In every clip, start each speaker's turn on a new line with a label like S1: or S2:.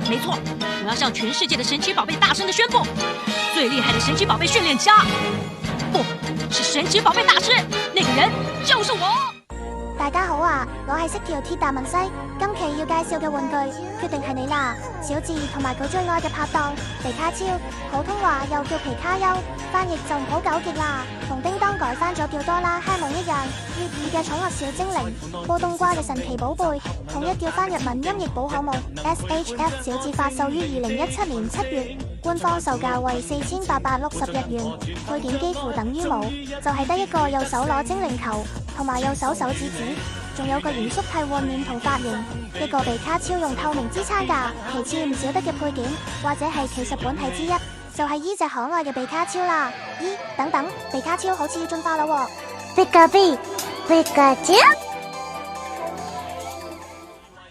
S1: 没错，我要向全世界的神奇宝贝大声的宣布，最厉害的神奇宝贝训练家，不是神奇寶貝大師，那個人就是我。
S2: 大家好啊，我係識條鐵達文西，今期要介紹嘅玩具決定係你啦。小智同埋佢最愛嘅拍檔皮卡超，普通話又叫皮卡丘，翻譯就唔好糾結啦。同叮當改翻咗叫哆啦 A 夢一樣，粵語嘅寵物小精靈，波冬瓜嘅神奇寶貝，統一叫翻日文音譯寶可夢。SHF 小智發售於2017年7月，官方售價為4860日元，配件幾乎等於冇，就係得一個右手攞精靈球，同埋右手手指指，仲有個嚴肅替換面同髮型，一個皮卡超用透明支撐架。其次唔少得嘅配件，或者係其實本體之一，就係依隻可愛嘅皮卡超啦。咦，等等，皮卡超好似要進化啦喎！Pikachu，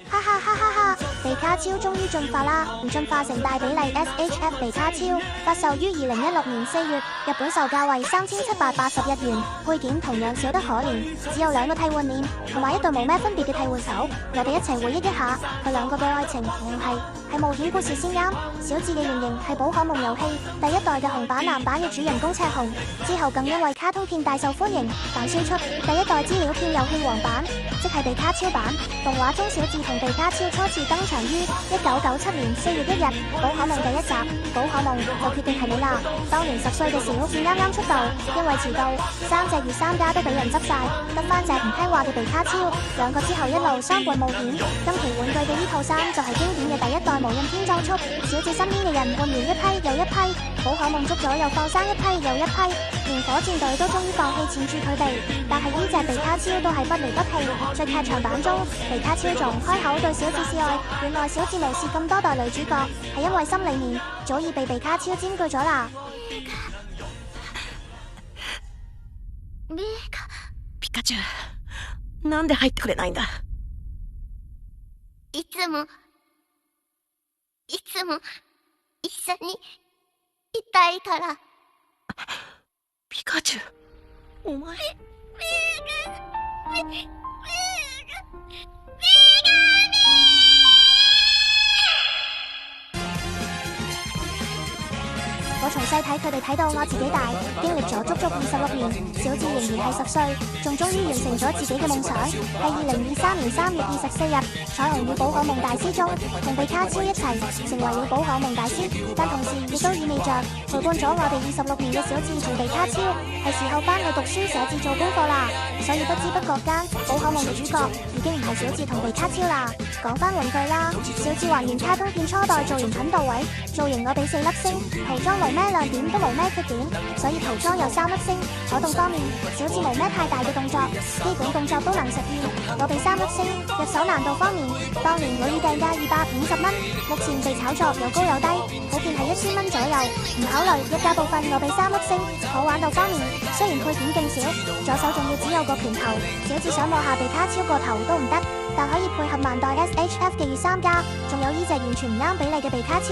S2: 哈哈哈哈哈！皮卡超終於進化啦，進化成大比例 SHF 皮卡超，發售於2016年4月，日本售價為3780日元，配件同樣少得可憐，只有2個替換鏈，同埋一對冇咩分別嘅替換手。我哋一齊回憶一下，佢兩個嘅愛情唔係冒險故事先啱。小智嘅原型係寶可夢遊戲第一代嘅紅版藍版嘅主人公赤紅，之後更因為卡通片大受歡迎，反輸出第一代資料片遊戲黃版，即係皮卡超版。動畫中小智同皮卡超初次登場於1997年4月1日，寶可夢第一集，寶可夢就決定係你啦。當年10歲嘅小智啱啱出道，因為遲到，3隻御三家都俾人執晒，得翻隻唔聽話嘅皮卡超。兩個之後一路相伴冒險。今期玩具嘅呢套衫就係經典嘅第一代無印編裝束。小智身邊嘅人換完一批又一批，寶可夢捉咗又放生一批又一批，連火箭隊都終於放棄纏住佢哋。但係呢隻皮卡超都係不離不棄。在劇場版中，皮卡超仲開口對小智示愛，原來小智無視咁多代女主角，係因為心裏面早已被皮卡超佔據咗啦。
S1: ピカチュウ、なんで入ってくれないんだ。
S3: いつも一緒にいたいから。
S1: ピカチュウ、お前。
S2: 我從細睇佢哋睇到我自己大，經歷咗足足26年，小智仍然係10歲，仲終於完成咗自己嘅夢想。係2023年3月24日，彩虹與寶可夢大師中，同皮卡超一齊成為了寶可夢大師，但同時亦都意味着陪伴咗我哋26年嘅小智同皮卡超，係時候返去讀書寫字做功課啦。所以不知不覺間，寶可夢嘅主角已經唔係小智同皮卡超啦。講返玩具啦，小智還原卡通片初代造型很到位，造型我俾4粒星，塗裝冇咩亮點都冇咩缺點，所以塗裝有3粒星。可動方面，小智冇咩太大嘅動作，基本動作都能實現，我俾3粒星。入手難度方面，當年我預訂價250蚊，目前被炒作有高有低，普遍係1000蚊左右，唔考慮溢價部分我俾3粒星。好玩度方面，雖然配件勁少，左手仲要只有個拳頭，小智想摸下皮卡超個頭都唔得，但可以配合萬代 SHF 嘅御三家，仲有呢隻完全唔啱比例嘅皮卡超，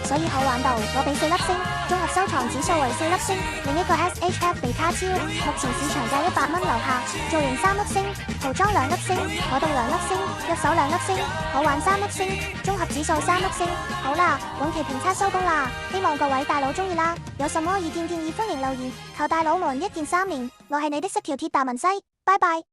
S2: 所以好玩度我俾4粒星，綜合收藏指數為4粒星。另一個 SHF 皮卡超目前市場價100蚊樓下，造型3粒星，塗裝2粒星，可動2粒星，入手2粒星，好玩3粒星，綜合指數3粒星。好啦，本期評測收工啦，希望各位大佬中意啦，有什麼意見建議歡迎留言，求大佬們一鍵3連。我係你的識條鐵達文西，拜拜。